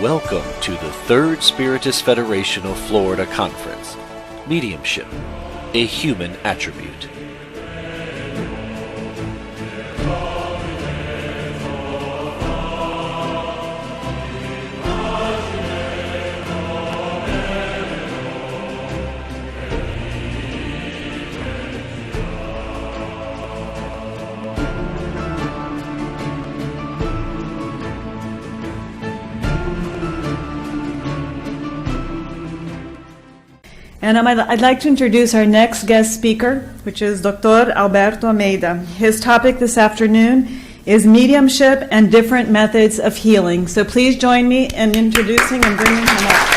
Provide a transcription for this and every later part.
Welcome to the Third Spiritist Federation of Florida Conference. Mediumship, a human attribute. And I'd like to introduce our next guest speaker, which is Dr. Alberto Almeida. His topic this afternoon is mediumship and different methods of healing. So please join me in introducing and bringing him up.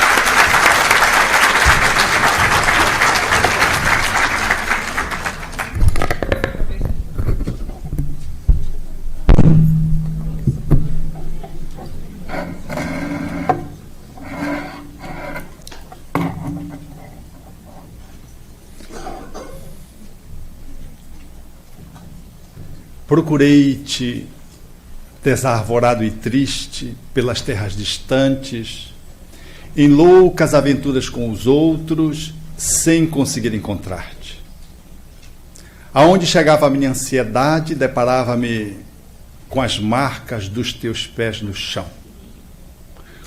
Procurei-te, desarvorado e triste, pelas terras distantes, em loucas aventuras com os outros, sem conseguir encontrar-te. Aonde chegava a minha ansiedade, deparava-me com as marcas dos teus pés no chão.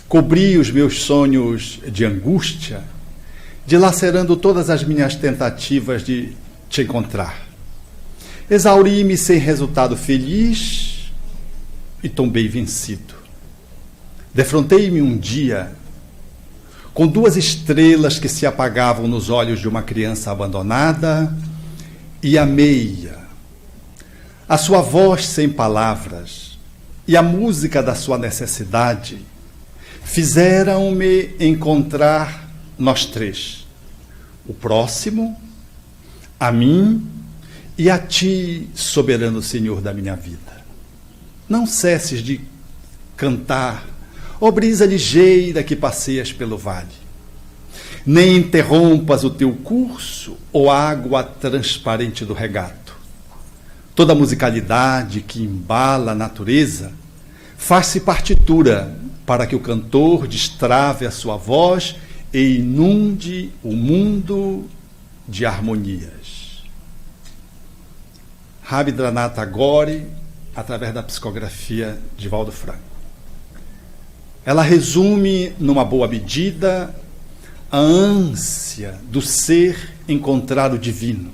Cobri os meus sonhos de angústia, dilacerando todas as minhas tentativas de te encontrar. Exauri-me sem resultado feliz e tombei vencido. Defrontei-me um dia com duas estrelas que se apagavam nos olhos de uma criança abandonada e amei-a. A sua voz sem palavras e a música da sua necessidade fizeram-me encontrar nós três, o próximo, a mim e a ti, soberano Senhor da minha vida. Não cesses de cantar, ó brisa ligeira que passeias pelo vale. Nem interrompas o teu curso, ó água transparente do regato. Toda a musicalidade que embala a natureza faz-se partitura para que o cantor destrave a sua voz e inunde o mundo de harmonias. Rabindranath Tagore, através da psicografia de Valdo Franco. Ela resume, numa boa medida, a ânsia do ser encontrar o divino.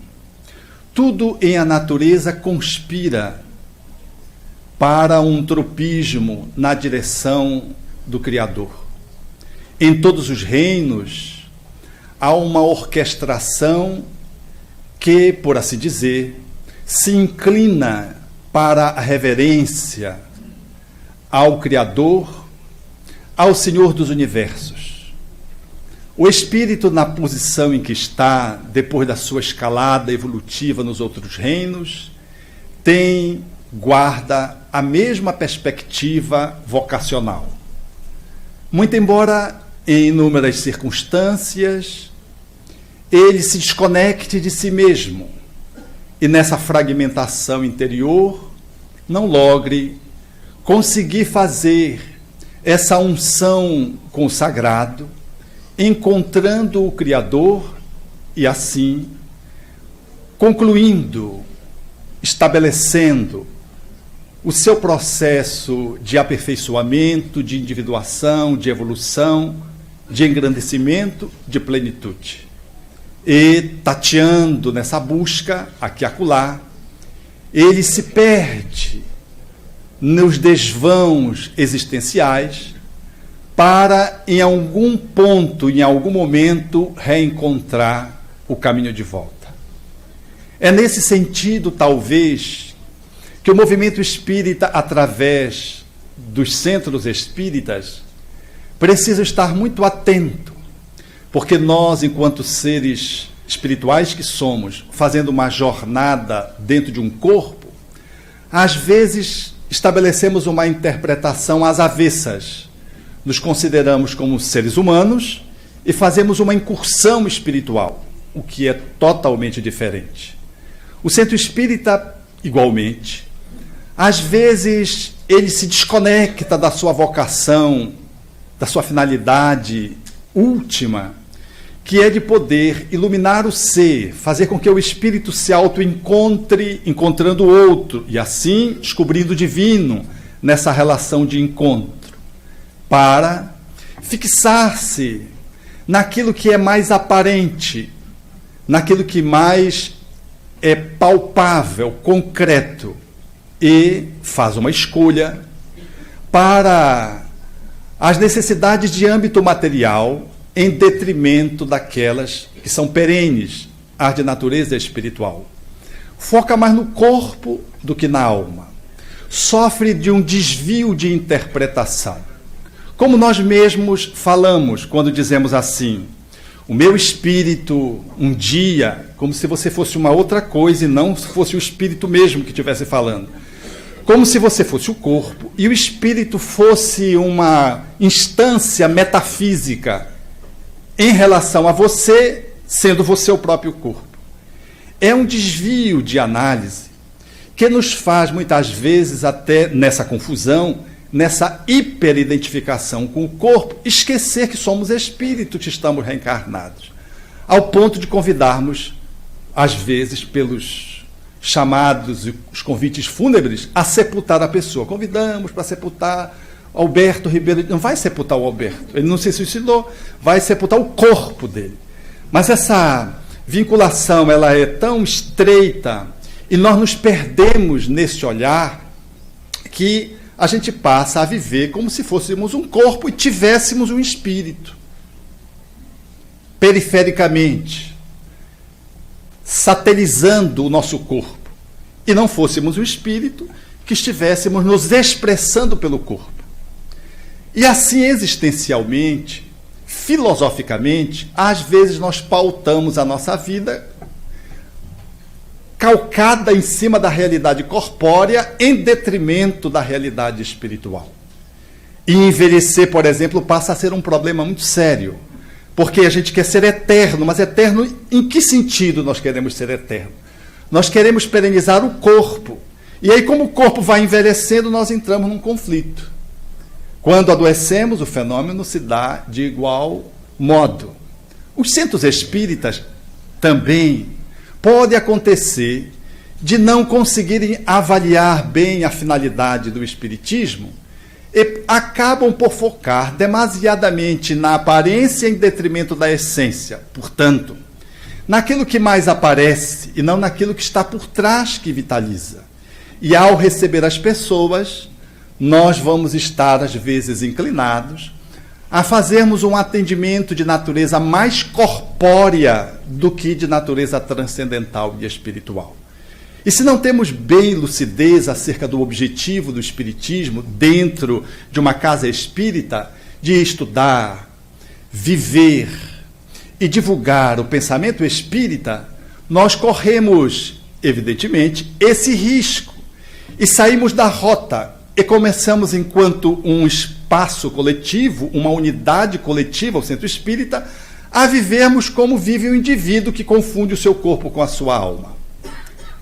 Tudo em a natureza conspira para um tropismo na direção do Criador. Em todos os reinos, há uma orquestração que, por assim dizer, se inclina para a reverência ao Criador, ao Senhor dos Universos. O espírito, na posição em que está, depois da sua escalada evolutiva nos outros reinos, guarda a mesma perspectiva vocacional. Muito embora, em inúmeras circunstâncias, ele se desconecte de si mesmo, e nessa fragmentação interior não logre conseguir fazer essa unção com o sagrado, encontrando o Criador e assim concluindo, estabelecendo o seu processo de aperfeiçoamento, de individuação, de evolução, de engrandecimento, de plenitude. E, tateando nessa busca, aqui e acolá, ele se perde nos desvãos existenciais para, em algum ponto, em algum momento, reencontrar o caminho de volta. É nesse sentido, talvez, que o movimento espírita, através dos centros espíritas, precisa estar muito atento, porque nós, enquanto seres espirituais que somos, fazendo uma jornada dentro de um corpo, às vezes estabelecemos uma interpretação às avessas. Nos consideramos como seres humanos e fazemos uma incursão espiritual, o que é totalmente diferente. O centro espírita, igualmente, às vezes ele se desconecta da sua vocação da sua finalidade última, que é de poder iluminar o ser, fazer com que o espírito se auto-encontre, encontrando o outro, e assim descobrindo o divino nessa relação de encontro, para fixar-se naquilo que é mais aparente, naquilo que mais é palpável, concreto, e faz uma escolha para as necessidades de âmbito material em detrimento daquelas que são perenes, as de natureza espiritual. Foca mais no corpo do que na alma. Sofre de um desvio de interpretação. Como nós mesmos falamos quando dizemos assim: o meu espírito, um dia, como se você fosse uma outra coisa e não fosse o espírito mesmo que estivesse falando. Como se você fosse o corpo e o espírito fosse uma instância metafísica em relação a você, sendo você o próprio corpo. É um desvio de análise que nos faz, muitas vezes, até nessa confusão, nessa hiperidentificação com o corpo, esquecer que somos espírito, que estamos reencarnados, ao ponto de convidarmos, às vezes, pelos chamados e os convites fúnebres, a sepultar a pessoa. Convidamos para sepultar Alberto Ribeiro. Não vai sepultar o Alberto, ele não se suicidou, vai sepultar o corpo dele. Mas essa vinculação, ela é tão estreita e nós nos perdemos nesse olhar que a gente passa a viver como se fôssemos um corpo e tivéssemos um espírito. Perifericamente, satelizando o nosso corpo, e não fôssemos o espírito que estivéssemos nos expressando pelo corpo. E assim, existencialmente, filosoficamente, às vezes nós pautamos a nossa vida calcada em cima da realidade corpórea em detrimento da realidade espiritual. E envelhecer, por exemplo, passa a ser um problema muito sério, porque a gente quer ser eterno, mas eterno em que sentido nós queremos ser eterno? Nós queremos perenizar o corpo, e aí como o corpo vai envelhecendo, nós entramos num conflito. Quando adoecemos, o fenômeno se dá de igual modo. Os centros espíritas também pode acontecer de não conseguirem avaliar bem a finalidade do espiritismo e acabam por focar demasiadamente na aparência em detrimento da essência. Portanto, naquilo que mais aparece e não naquilo que está por trás que vitaliza. E ao receber as pessoas, nós vamos estar, às vezes, inclinados a fazermos um atendimento de natureza mais corpórea do que de natureza transcendental e espiritual. E se não temos bem lucidez acerca do objetivo do espiritismo dentro de uma casa espírita, de estudar, viver e divulgar o pensamento espírita, nós corremos, evidentemente, esse risco e saímos da rota e começamos, enquanto um espaço coletivo, uma unidade coletiva, o centro espírita, a vivermos como vive o indivíduo que confunde o seu corpo com a sua alma.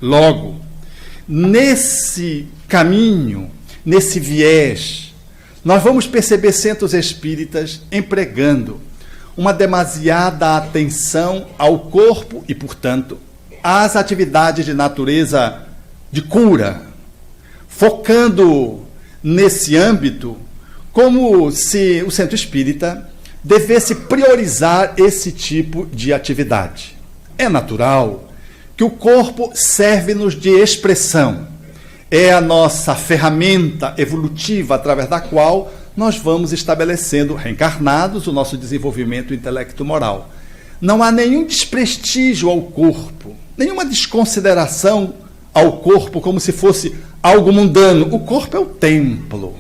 Logo, nesse caminho, nesse viés, nós vamos perceber centros espíritas empregando uma demasiada atenção ao corpo e, portanto, às atividades de natureza de cura, focando nesse âmbito como se o centro espírita devesse priorizar esse tipo de atividade. É natural que o corpo serve-nos de expressão. É a nossa ferramenta evolutiva através da qual nós vamos estabelecendo, reencarnados, o nosso desenvolvimento intelecto-moral. Não há nenhum desprestígio ao corpo, nenhuma desconsideração ao corpo como se fosse algo mundano. O corpo é o templo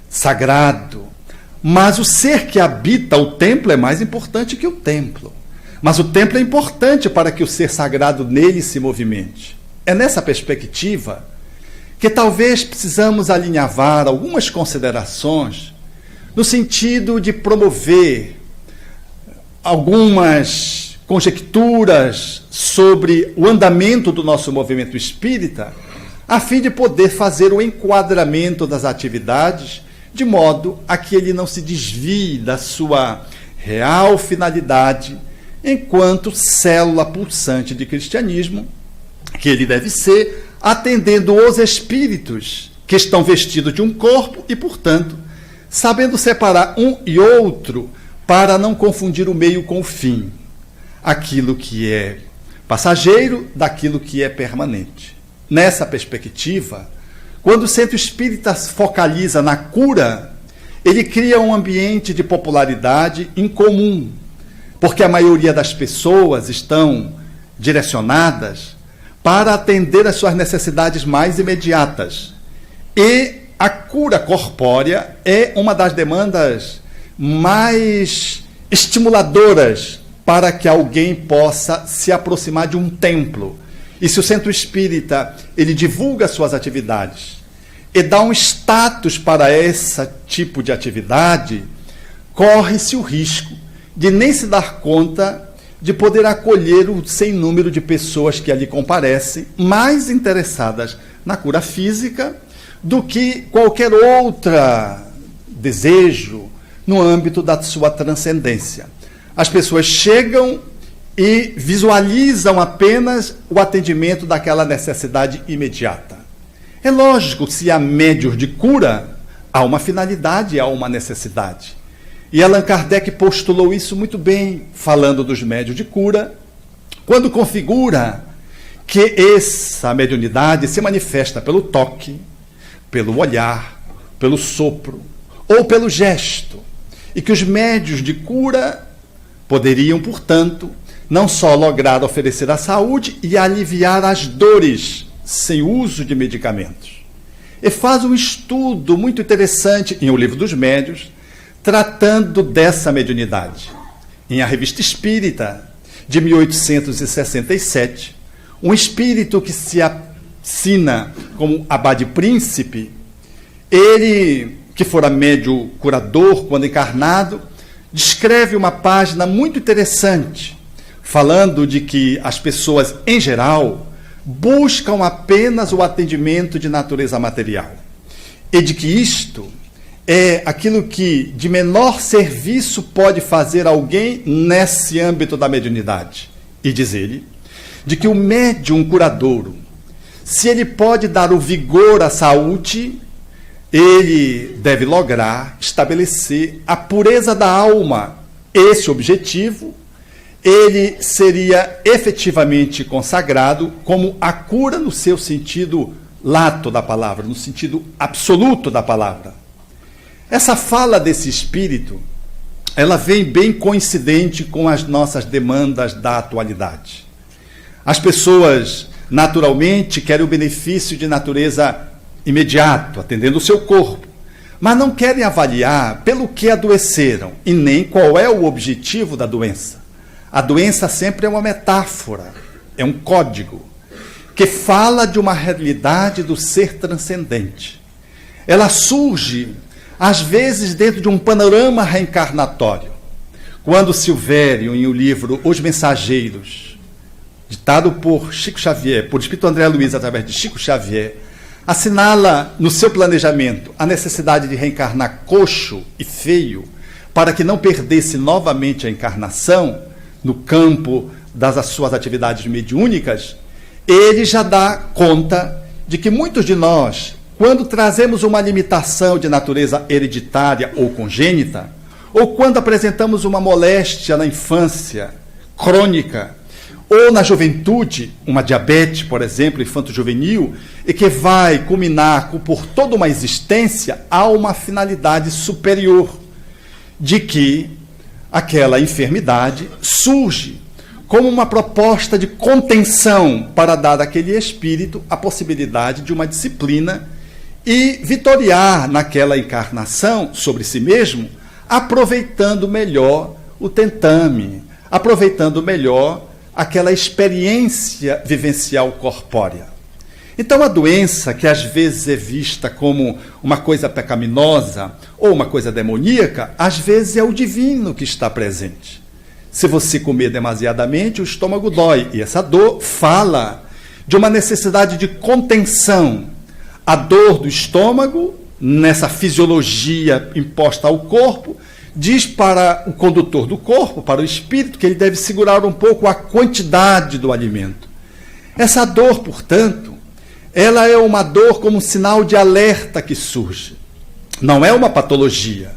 sagrado, mas o ser que habita o templo é mais importante que o templo. Mas o templo é importante para que o ser sagrado nele se movimente. É nessa perspectiva que talvez precisamos alinhavar algumas considerações no sentido de promover algumas conjecturas sobre o andamento do nosso movimento espírita, a fim de poder fazer o enquadramento das atividades de modo a que ele não se desvie da sua real finalidade enquanto célula pulsante de cristianismo, que ele deve ser, atendendo os espíritos que estão vestidos de um corpo e, portanto, sabendo separar um e outro para não confundir o meio com o fim, aquilo que é passageiro daquilo que é permanente. Nessa perspectiva, quando o centro espírita focaliza na cura, ele cria um ambiente de popularidade incomum, porque a maioria das pessoas estão direcionadas para atender às suas necessidades mais imediatas. E a cura corpórea é uma das demandas mais estimuladoras para que alguém possa se aproximar de um templo. E se o centro espírita ele divulga suas atividades e dá um status para esse tipo de atividade, corre-se o risco de nem se dar conta de poder acolher o sem número de pessoas que ali comparecem, mais interessadas na cura física do que qualquer outro desejo no âmbito da sua transcendência. As pessoas chegam e visualizam apenas o atendimento daquela necessidade imediata. É lógico, se há médios de cura, há uma finalidade, há uma necessidade. E Allan Kardec postulou isso muito bem, falando dos médios de cura, quando configura que essa mediunidade se manifesta pelo toque, pelo olhar, pelo sopro ou pelo gesto, e que os médios de cura poderiam, portanto, não só lograr oferecer a saúde e aliviar as dores sem uso de medicamentos. E faz um estudo muito interessante em O Livro dos Médios, tratando dessa mediunidade. Em A Revista Espírita, de 1867, um espírito que se assina como Abade Príncipe, ele, que fora médium curador quando encarnado, descreve uma página muito interessante, falando de que as pessoas, em geral, buscam apenas o atendimento de natureza material. E de que isto é aquilo que de menor serviço pode fazer alguém nesse âmbito da mediunidade. E diz ele, de que o médium curadouro, se ele pode dar o vigor à saúde, ele deve lograr estabelecer a pureza da alma. Esse objetivo, ele seria efetivamente consagrado como a cura no seu sentido lato da palavra, no sentido absoluto da palavra. Essa fala desse espírito, ela vem bem coincidente com as nossas demandas da atualidade. As pessoas, naturalmente, querem o benefício de natureza imediato, atendendo o seu corpo, mas não querem avaliar pelo que adoeceram e nem qual é o objetivo da doença. A doença sempre é uma metáfora, é um código, que fala de uma realidade do ser transcendente. Ela surge, às vezes, dentro de um panorama reencarnatório. Quando Silvério, em o livro Os Mensageiros, ditado por Chico Xavier, por Espírito André Luiz, através de Chico Xavier, assinala no seu planejamento a necessidade de reencarnar coxo e feio, para que não perdesse novamente a encarnação no campo das suas atividades mediúnicas, ele já dá conta de que muitos de nós, quando trazemos uma limitação de natureza hereditária ou congênita, ou quando apresentamos uma moléstia na infância crônica, ou na juventude, uma diabetes, por exemplo, infanto-juvenil, e que vai culminar por toda uma existência, há uma finalidade superior, de que aquela enfermidade surge como uma proposta de contenção para dar àquele espírito a possibilidade de uma disciplina e vitoriar naquela encarnação sobre si mesmo, aproveitando melhor o tentame, aproveitando melhor aquela experiência vivencial corpórea. Então a doença, que às vezes é vista como uma coisa pecaminosa ou uma coisa demoníaca, às vezes é o divino que está presente. Se você comer demasiadamente, o estômago dói, e essa dor fala de uma necessidade de contenção. A dor do estômago nessa fisiologia imposta ao corpo, diz para o condutor do corpo, para o espírito, que ele deve segurar um pouco a quantidade do alimento. Essa dor, portanto, ela é uma dor como um sinal de alerta que surge. Não é uma patologia,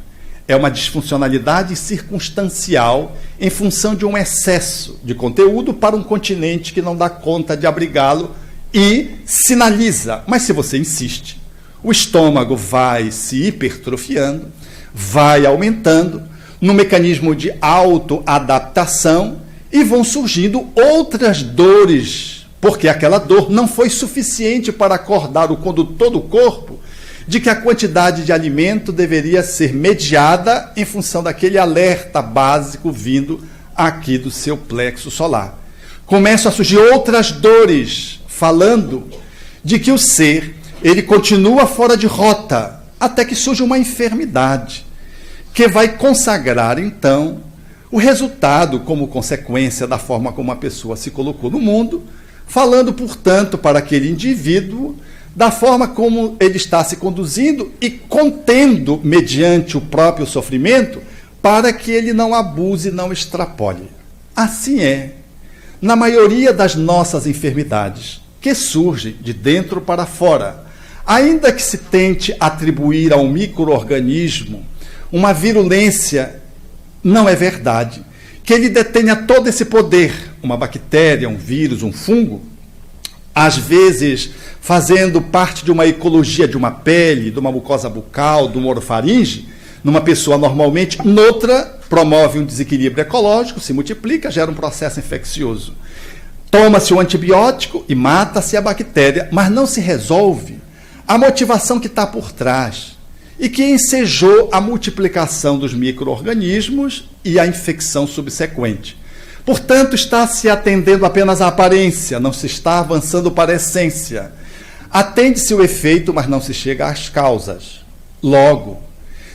é uma disfuncionalidade circunstancial em função de um excesso de conteúdo para um continente que não dá conta de abrigá-lo e sinaliza. Mas se você insiste, o estômago vai se hipertrofiando, vai aumentando, no mecanismo de autoadaptação, e vão surgindo outras dores, porque aquela dor não foi suficiente para acordar o condutor do corpo de que a quantidade de alimento deveria ser mediada em função daquele alerta básico vindo aqui do seu plexo solar. Começam a surgir outras dores, falando de que o ser, ele continua fora de rota, até que surge uma enfermidade, que vai consagrar, então, o resultado como consequência da forma como a pessoa se colocou no mundo, falando, portanto, para aquele indivíduo da forma como ele está se conduzindo e contendo mediante o próprio sofrimento para que ele não abuse, não extrapole. Assim é na maioria das nossas enfermidades, que surgem de dentro para fora. Ainda que se tente atribuir a um micro-organismo uma virulência, não é verdade. Que ele detenha todo esse poder, uma bactéria, um vírus, um fungo, às vezes fazendo parte de uma ecologia de uma pele, de uma mucosa bucal, de uma orofaringe, numa pessoa normalmente, noutra promove um desequilíbrio ecológico, se multiplica, gera um processo infeccioso. Toma-se o antibiótico e mata-se a bactéria, mas não se resolve a motivação que está por trás e que ensejou a multiplicação dos micro-organismos e a infecção subsequente. Portanto, está se atendendo apenas à aparência, não se está avançando para a essência. Atende-se o efeito, mas não se chega às causas. Logo,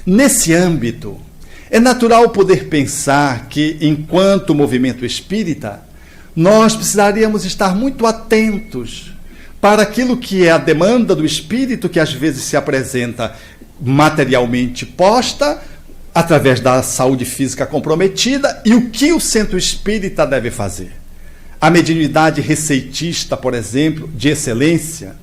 nesse âmbito, é natural poder pensar que, enquanto movimento espírita, nós precisaríamos estar muito atentos para aquilo que é a demanda do espírito, que às vezes se apresenta materialmente posta, através da saúde física comprometida, e o que o centro espírita deve fazer. A mediunidade receitista, por exemplo, de excelência,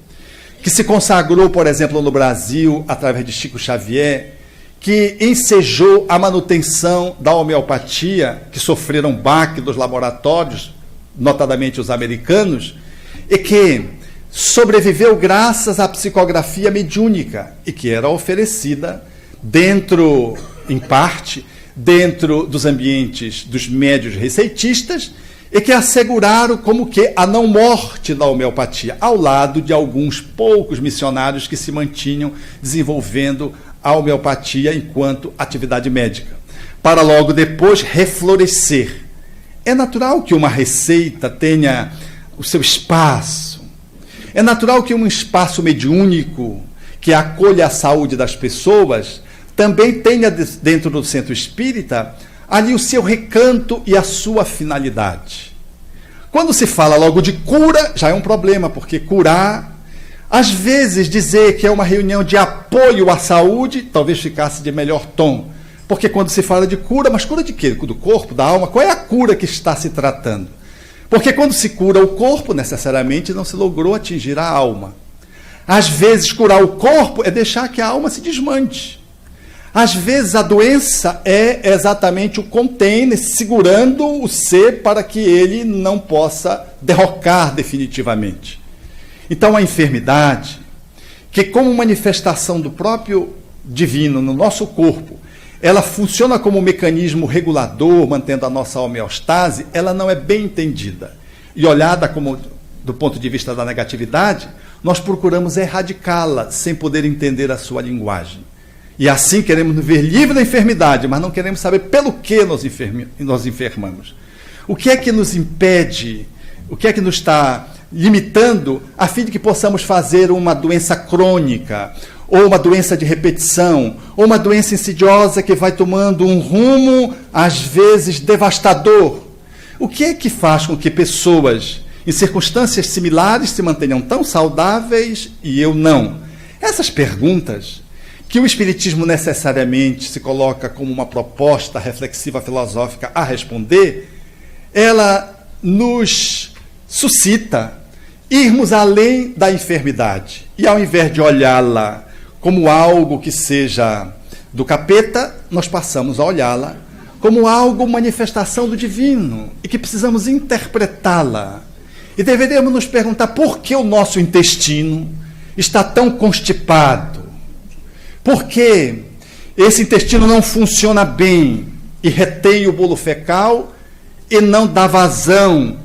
que se consagrou, por exemplo, no Brasil, através de Chico Xavier, que ensejou a manutenção da homeopatia, que sofreram baque dos laboratórios, notadamente os americanos, e que sobreviveu graças à psicografia mediúnica, e que era oferecida dentro, em parte, dentro dos ambientes dos médios receitistas, e que asseguraram como que a não morte da homeopatia, ao lado de alguns poucos missionários que se mantinham desenvolvendo a homeopatia enquanto atividade médica, para logo depois reflorescer. É natural que uma receita tenha o seu espaço, é natural que um espaço mediúnico que acolha a saúde das pessoas também tenha dentro do centro espírita ali o seu recanto e a sua finalidade. Quando se fala logo de cura, já é um problema, porque curar, às vezes dizer que é uma reunião de apoio à saúde, talvez ficasse de melhor tom. Porque quando se fala de cura, mas cura de quê? Do corpo, da alma? Qual é a cura que está se tratando? Porque quando se cura o corpo, necessariamente não se logrou atingir a alma. Às vezes, curar o corpo é deixar que a alma se desmante. Às vezes, a doença é exatamente o container segurando o ser para que ele não possa derrocar definitivamente. Então, a enfermidade, que como manifestação do próprio divino no nosso corpo, ela funciona como um mecanismo regulador, mantendo a nossa homeostase, ela não é bem entendida. E olhada como, do ponto de vista da negatividade, nós procuramos erradicá-la, sem poder entender a sua linguagem. E assim queremos nos ver livre da enfermidade, mas não queremos saber pelo que nós enfermamos. O que é que nos impede, o que é que nos está limitando, a fim de que possamos fazer uma doença crônica, ou uma doença de repetição, ou uma doença insidiosa que vai tomando um rumo, às vezes, devastador. O que é que faz com que pessoas, em circunstâncias similares, se mantenham tão saudáveis e eu não? Essas perguntas, que o Espiritismo necessariamente se coloca como uma proposta reflexiva filosófica a responder, ela nos suscita irmos além da enfermidade. E ao invés de olhá-la como algo que seja do capeta, nós passamos a olhá-la como algo, manifestação do divino, e que precisamos interpretá-la. E deveríamos nos perguntar por que o nosso intestino está tão constipado. Por que esse intestino não funciona bem e retém o bolo fecal e não dá vazão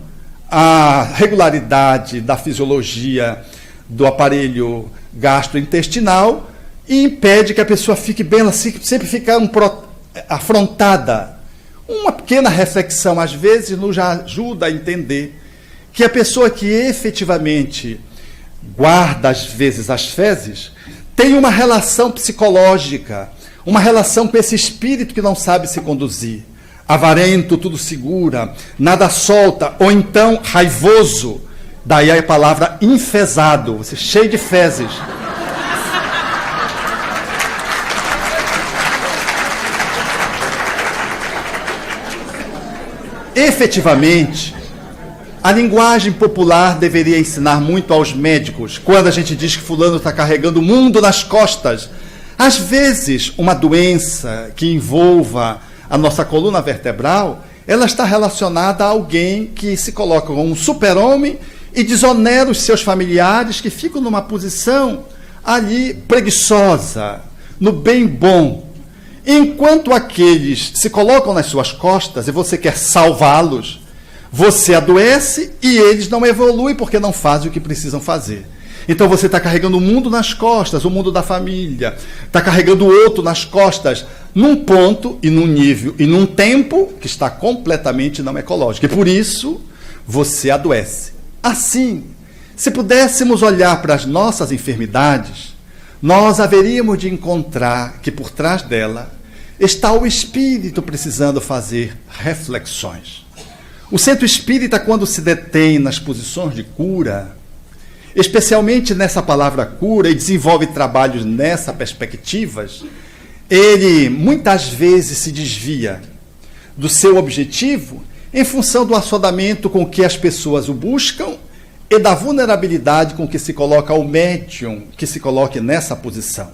à regularidade da fisiologia do aparelho gastrointestinal e impede que a pessoa fique bem, ela sempre fica afrontada. Uma pequena reflexão, às vezes, nos ajuda a entender que a pessoa que efetivamente guarda, às vezes, as fezes, tem uma relação psicológica, uma relação com esse espírito que não sabe se conduzir. Avarento, tudo segura, nada solta, ou então raivoso, daí a palavra enfesado, você cheio de fezes. Efetivamente, a linguagem popular deveria ensinar muito aos médicos. Quando a gente diz que fulano está carregando o mundo nas costas, às vezes uma doença que envolva a nossa coluna vertebral, ela está relacionada a alguém que se coloca como um super-homem e desonera os seus familiares que ficam numa posição ali preguiçosa, no bem bom. Enquanto aqueles se colocam nas suas costas e você quer salvá-los, você adoece e eles não evoluem porque não fazem o que precisam fazer. Então você está carregando o mundo nas costas, o mundo da família, está carregando o outro nas costas, num ponto e num nível e num tempo que está completamente não ecológico. E por isso você adoece. Assim, se pudéssemos olhar para as nossas enfermidades, nós haveríamos de encontrar que por trás dela está o espírito precisando fazer reflexões. O centro espírita, quando se detém nas posições de cura, especialmente nessa palavra cura, e desenvolve trabalhos nessa perspectivas, ele muitas vezes se desvia do seu objetivo em função do assodamento com que as pessoas o buscam e da vulnerabilidade com que se coloca o médium que se coloque nessa posição.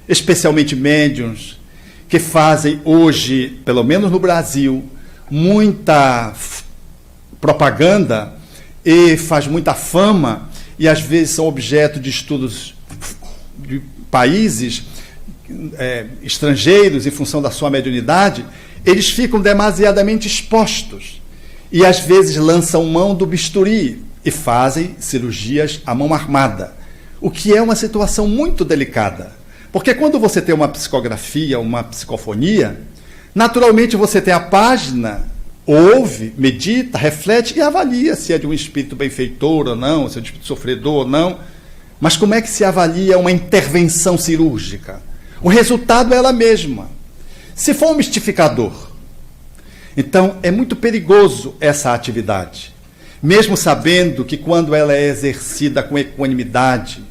Especialmente médiums que fazem hoje, pelo menos no Brasil, muita propaganda e faz muita fama e às vezes são objeto de estudos de países estrangeiros em função da sua mediunidade, eles ficam demasiadamente expostos e às vezes lançam mão do bisturi e fazem cirurgias à mão armada, o que é uma situação muito delicada, porque quando você tem uma psicografia, uma psicofonia, naturalmente você tem a página, ouve, medita, reflete e avalia se é de um espírito benfeitor ou não, se é de um espírito sofredor ou não. Mas como é que se avalia uma intervenção cirúrgica? O resultado é ela mesma. Se for um mistificador, então é muito perigoso essa atividade, mesmo sabendo que quando ela é exercida com equanimidade,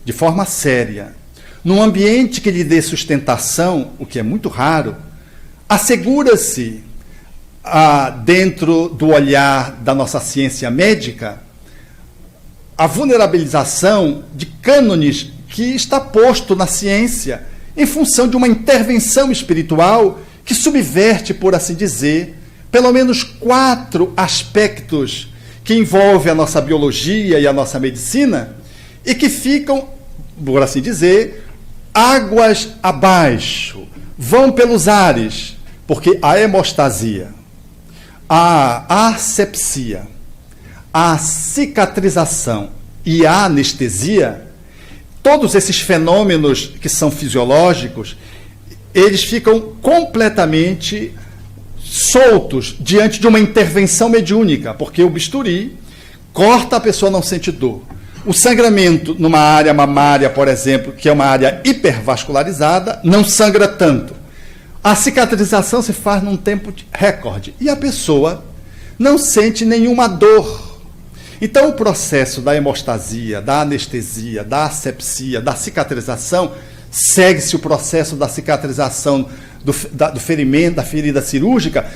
de forma séria, num ambiente que lhe dê sustentação, o que é muito raro, assegura-se dentro do olhar da nossa ciência médica, a vulnerabilização de cânones que está posto na ciência em função de uma intervenção espiritual que subverte, por assim dizer, pelo menos 4 aspectos que envolvem a nossa biologia e a nossa medicina e que ficam, por assim dizer, águas abaixo, vão pelos ares, porque a hemostasia, a asepsia, a cicatrização e a anestesia, todos esses fenômenos que são fisiológicos, eles ficam completamente soltos diante de uma intervenção mediúnica, porque o bisturi corta, a pessoa não sente dor. O sangramento numa área mamária, por exemplo, que é uma área hipervascularizada, não sangra tanto. A cicatrização se faz num tempo recorde e a pessoa não sente nenhuma dor. Então, o processo da hemostasia, da anestesia, da asepsia, da cicatrização segue-se o processo da cicatrização do ferimento, da ferida cirúrgica,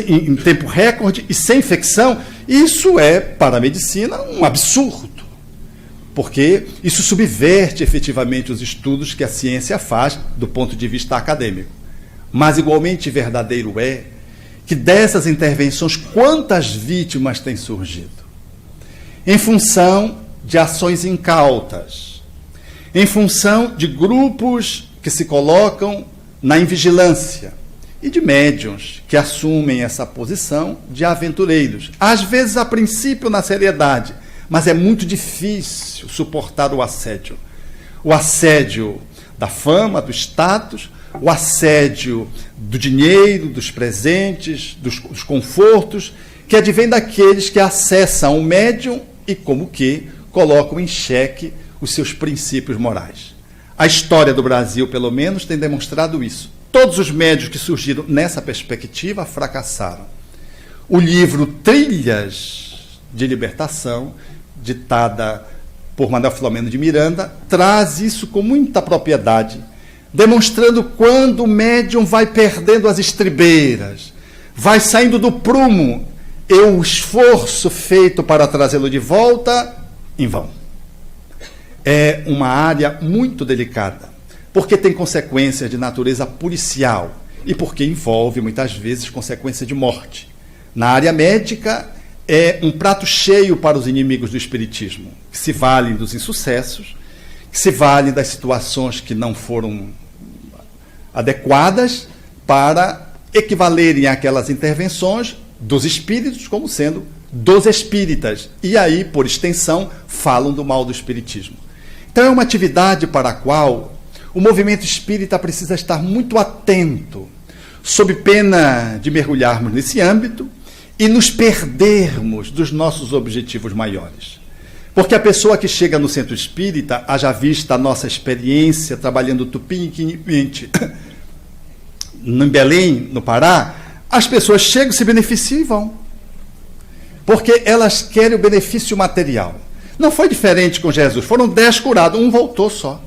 em tempo recorde e sem infecção. Isso é, para a medicina, um absurdo, porque isso subverte efetivamente os estudos que a ciência faz do ponto de vista acadêmico. Mas igualmente verdadeiro é que dessas intervenções, quantas vítimas têm surgido? Em função de ações incautas, em função de grupos que se colocam na invigilância e de médiuns que assumem essa posição de aventureiros. Às vezes, a princípio, na seriedade, mas é muito difícil suportar o assédio. O assédio da fama, do status, o assédio do dinheiro, dos presentes, dos confortos, que advém daqueles que acessam o médium e, como que, colocam em xeque os seus princípios morais. A história do Brasil, pelo menos, tem demonstrado isso. Todos os médiuns que surgiram nessa perspectiva fracassaram. O livro Trilhas de Libertação, ditada por Manuel Filomeno de Miranda, traz isso com muita propriedade, demonstrando quando o médium vai perdendo as estribeiras, vai saindo do prumo, e o esforço feito para trazê-lo de volta, em vão. É uma área muito delicada, porque tem consequências de natureza policial e porque envolve, muitas vezes, consequências de morte. Na área médica, é um prato cheio para os inimigos do espiritismo, que se valem dos insucessos, que se valem das situações que não foram adequadas para equivalerem àquelas intervenções dos espíritos como sendo dos espíritas. E aí, por extensão, falam do mal do espiritismo. Então é uma atividade para a qual o movimento espírita precisa estar muito atento, sob pena de mergulharmos nesse âmbito e nos perdermos dos nossos objetivos maiores. Porque a pessoa que chega no centro espírita, haja vista a nossa experiência trabalhando tupiniquimmente em Belém, no Pará, as pessoas chegam, se beneficiam e vão. Porque elas querem o benefício material. Não foi diferente com Jesus. Foram 10 curados, um voltou só.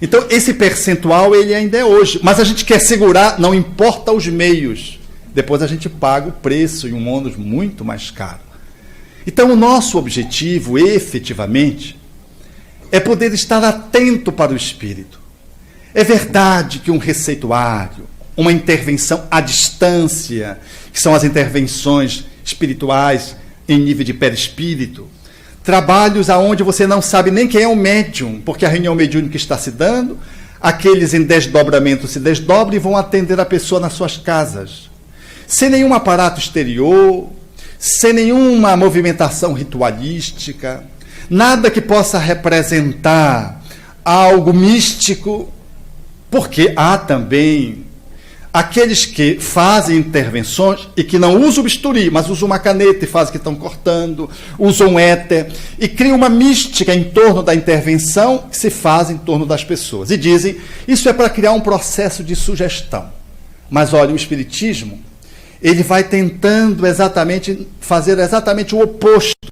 Então, esse percentual, ele ainda é hoje. Mas a gente quer segurar, não importa os meios. Depois a gente paga o preço em um ônus muito mais caro. Então, o nosso objetivo, efetivamente, é poder estar atento para o espírito. É verdade que um receituário, uma intervenção à distância, que são as intervenções espirituais em nível de perispírito, trabalhos aonde você não sabe nem quem é o médium, porque a reunião mediúnica está se dando, aqueles em desdobramento se desdobram e vão atender a pessoa nas suas casas, sem nenhum aparato exterior, sem nenhuma movimentação ritualística, nada que possa representar algo místico, porque há também aqueles que fazem intervenções e que não usam o bisturi, mas usam uma caneta e fazem que estão cortando, usam um éter e criam uma mística em torno da intervenção que se faz em torno das pessoas. E dizem, isso é para criar um processo de sugestão. Mas olha, o espiritismo, ele vai tentando fazer exatamente o oposto.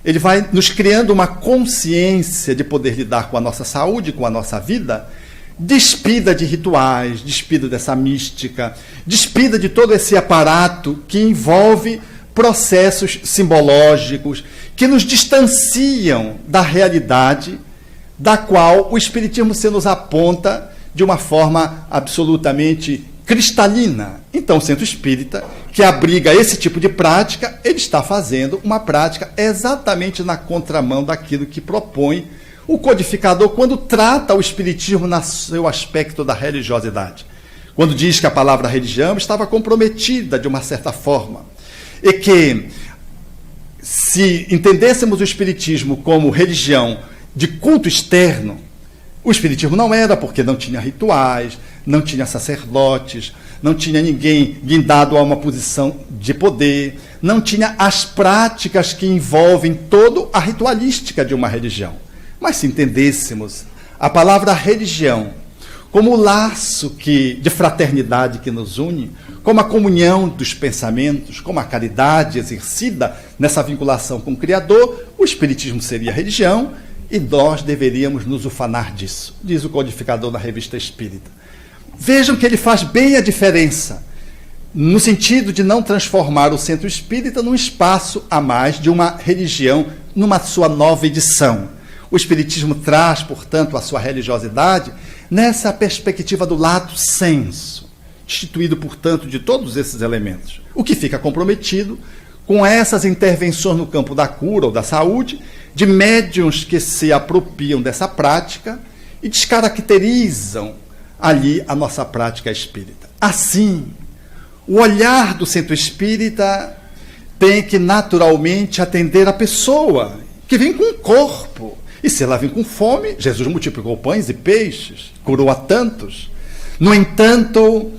Ele vai nos criando uma consciência de poder lidar com a nossa saúde, com a nossa vida, despida de rituais, despida dessa mística, despida de todo esse aparato que envolve processos simbológicos, que nos distanciam da realidade da qual o Espiritismo se nos aponta de uma forma absolutamente cristalina. Então, o Centro Espírita, que abriga esse tipo de prática, ele está fazendo uma prática exatamente na contramão daquilo que propõe o codificador quando trata o espiritismo no seu aspecto da religiosidade. Quando diz que a palavra religião estava comprometida de uma certa forma. E que, se entendêssemos o espiritismo como religião de culto externo, o espiritismo não era, porque não tinha rituais, não tinha sacerdotes, não tinha ninguém guindado a uma posição de poder, não tinha as práticas que envolvem toda a ritualística de uma religião. Mas se entendêssemos a palavra religião como o laço de fraternidade que nos une, como a comunhão dos pensamentos, como a caridade exercida nessa vinculação com o Criador, o Espiritismo seria religião E nós deveríamos nos ufanar disso, diz o codificador da Revista Espírita. Vejam que ele faz bem a diferença, no sentido de não transformar o centro espírita num espaço a mais de uma religião, numa sua nova edição. O Espiritismo traz, portanto, a sua religiosidade nessa perspectiva do lato sensu, destituído, portanto, de todos esses elementos. O que fica comprometido com essas intervenções no campo da cura ou da saúde, de médiuns que se apropriam dessa prática e descaracterizam ali a nossa prática espírita. Assim, o olhar do centro espírita tem que naturalmente atender a pessoa que vem com o corpo. E se ela vem com fome, Jesus multiplicou pães e peixes, curou a tantos. No entanto,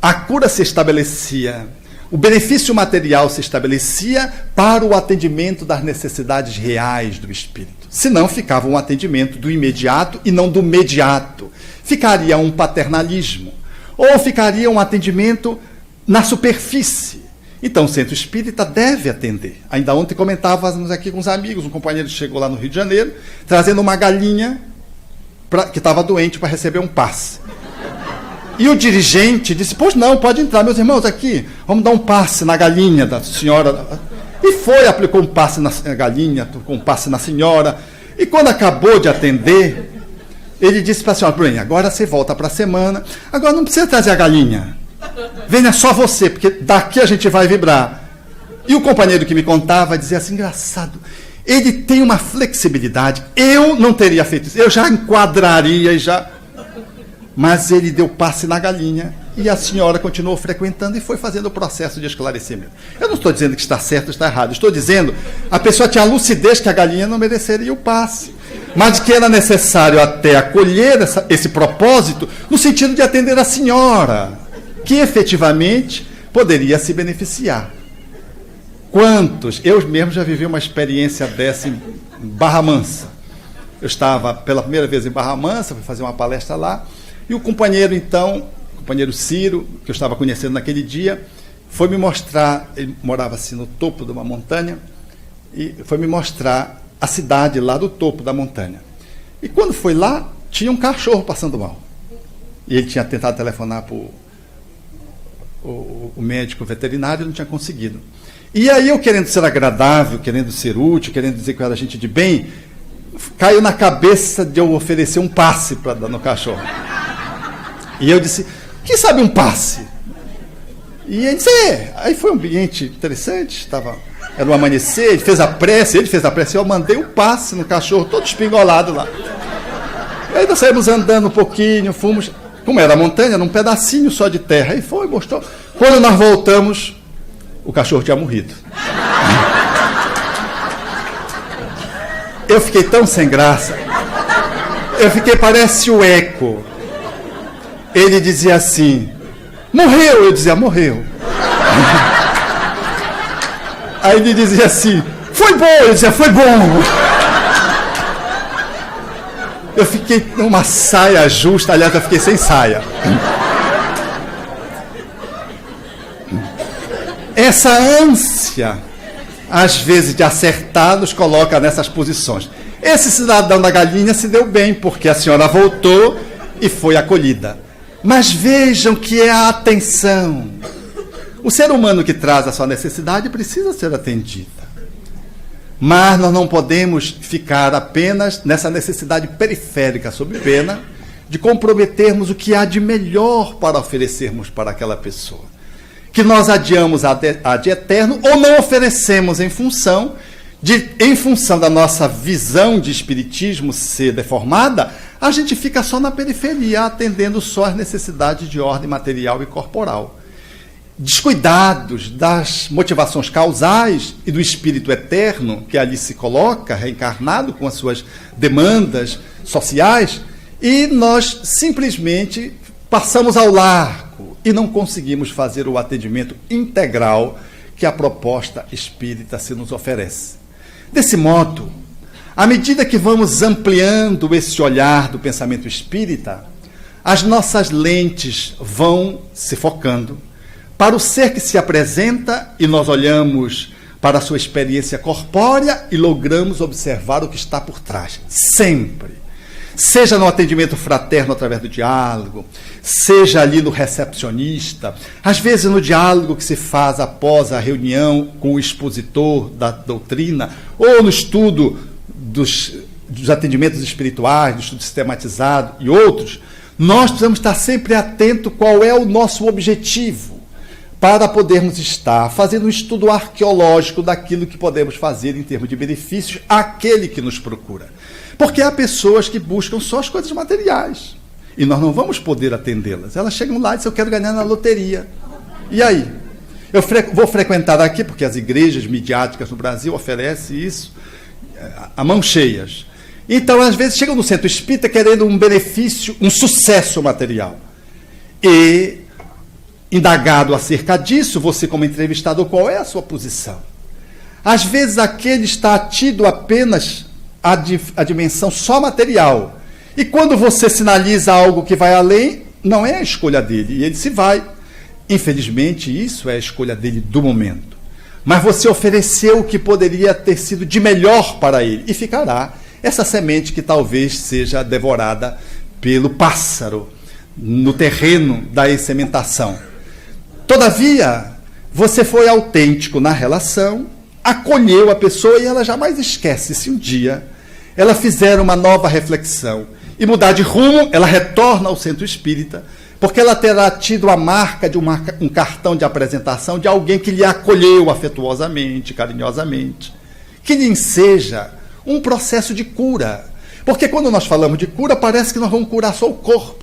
a cura se estabelecia, o benefício material se estabelecia para o atendimento das necessidades reais do espírito. Senão ficava um atendimento do imediato e não do mediato. Ficaria um paternalismo, ou ficaria um atendimento na superfície. Então o centro espírita deve atender. Ainda ontem comentávamos aqui com os amigos, um companheiro chegou lá no Rio de Janeiro, trazendo uma galinha que estava doente para receber um passe. E o dirigente disse, pois não, pode entrar, meus irmãos, aqui, vamos dar um passe na galinha da senhora. E foi, aplicou um passe na galinha, com um passe na senhora. E quando acabou de atender, ele disse para a senhora, Bruninha, agora você volta para a semana, agora não precisa trazer a galinha. Venha só você, porque daqui a gente vai vibrar. E o companheiro que me contava dizia assim, engraçado, ele tem uma flexibilidade, eu não teria feito isso, eu já enquadraria e já... Mas ele deu passe na galinha e a senhora continuou frequentando e foi fazendo o processo de esclarecimento. Eu não estou dizendo que está certo ou está errado, estou dizendo a pessoa tinha a lucidez que a galinha não mereceria o passe, mas que era necessário até acolher esse propósito no sentido de atender a senhora, que efetivamente poderia se beneficiar. Quantos? Eu mesmo já vivi uma experiência dessa em Barra Mansa. Eu estava pela primeira vez em Barra Mansa, fui fazer uma palestra lá, e o companheiro, então, o companheiro Ciro, que eu estava conhecendo naquele dia, foi me mostrar, ele morava assim no topo de uma montanha, e foi me mostrar a cidade lá do topo da montanha. E quando foi lá, tinha um cachorro passando mal. E ele tinha tentado telefonar para o médico veterinário e não tinha conseguido. E aí eu, querendo ser agradável, querendo ser útil, querendo dizer que eu era gente de bem, caiu na cabeça de eu oferecer um passe para dar no cachorro. E eu disse, quem sabe um passe? E ele disse, Aí foi um ambiente interessante, era um amanhecer, ele fez a prece, eu mandei um passe no cachorro, todo espingolado lá. E aí nós saímos andando um pouquinho, fomos, como era a montanha, num pedacinho só de terra, aí foi, mostrou. Quando nós voltamos, o cachorro tinha morrido. Eu fiquei tão sem graça. Parece o eco. Ele dizia assim, morreu. Eu dizia, morreu. Aí ele dizia assim, foi bom. Eu dizia, foi bom. Eu fiquei numa saia justa, aliás, eu fiquei sem saia. Essa ânsia, às vezes, de acertar, nos coloca nessas posições. Esse cidadão da galinha se deu bem, porque a senhora voltou e foi acolhida. Mas vejam que é a atenção. O ser humano que traz a sua necessidade precisa ser atendida. Mas nós não podemos ficar apenas nessa necessidade periférica, sob pena de comprometermos o que há de melhor para oferecermos para aquela pessoa. Que nós adiamos a de eterno ou não oferecemos em função da nossa visão de espiritismo ser deformada, a gente fica só na periferia, atendendo só as necessidades de ordem material e corporal. Descuidados das motivações causais e do espírito eterno, que ali se coloca, reencarnado com as suas demandas sociais, e nós simplesmente passamos ao largo e não conseguimos fazer o atendimento integral que a proposta espírita se nos oferece. Desse modo, à medida que vamos ampliando esse olhar do pensamento espírita, as nossas lentes vão se focando para o ser que se apresenta e nós olhamos para a sua experiência corpórea e logramos observar o que está por trás. Sempre. Seja no atendimento fraterno através do diálogo, seja ali no recepcionista, às vezes no diálogo que se faz após a reunião com o expositor da doutrina, ou no estudo dos atendimentos espirituais, do estudo sistematizado e outros, nós precisamos estar sempre atentos qual é o nosso objetivo, para podermos estar fazendo um estudo arqueológico daquilo que podemos fazer em termos de benefícios àquele que nos procura. Porque há pessoas que buscam só as coisas materiais, e nós não vamos poder atendê-las. Elas chegam lá e dizem, eu quero ganhar na loteria. E aí? Eu vou frequentar aqui, porque as igrejas midiáticas no Brasil oferecem isso, a mão cheias. Então, às vezes, chegam no centro espírita querendo um benefício, um sucesso material. E, indagado acerca disso, você como entrevistador, qual é a sua posição? Às vezes aquele está atido apenas à dimensão só material. E quando você sinaliza algo que vai além, não é a escolha dele, e ele se vai. Infelizmente, isso é a escolha dele do momento. Mas você ofereceu o que poderia ter sido de melhor para ele, e ficará essa semente que talvez seja devorada pelo pássaro no terreno da sementação. Todavia, você foi autêntico na relação, acolheu a pessoa e ela jamais esquece. Se um dia ela fizer uma nova reflexão e mudar de rumo, ela retorna ao centro espírita, porque ela terá tido a marca de um cartão de apresentação de alguém que lhe acolheu afetuosamente, carinhosamente, que lhe enseja um processo de cura. Porque quando nós falamos de cura, parece que nós vamos curar só o corpo.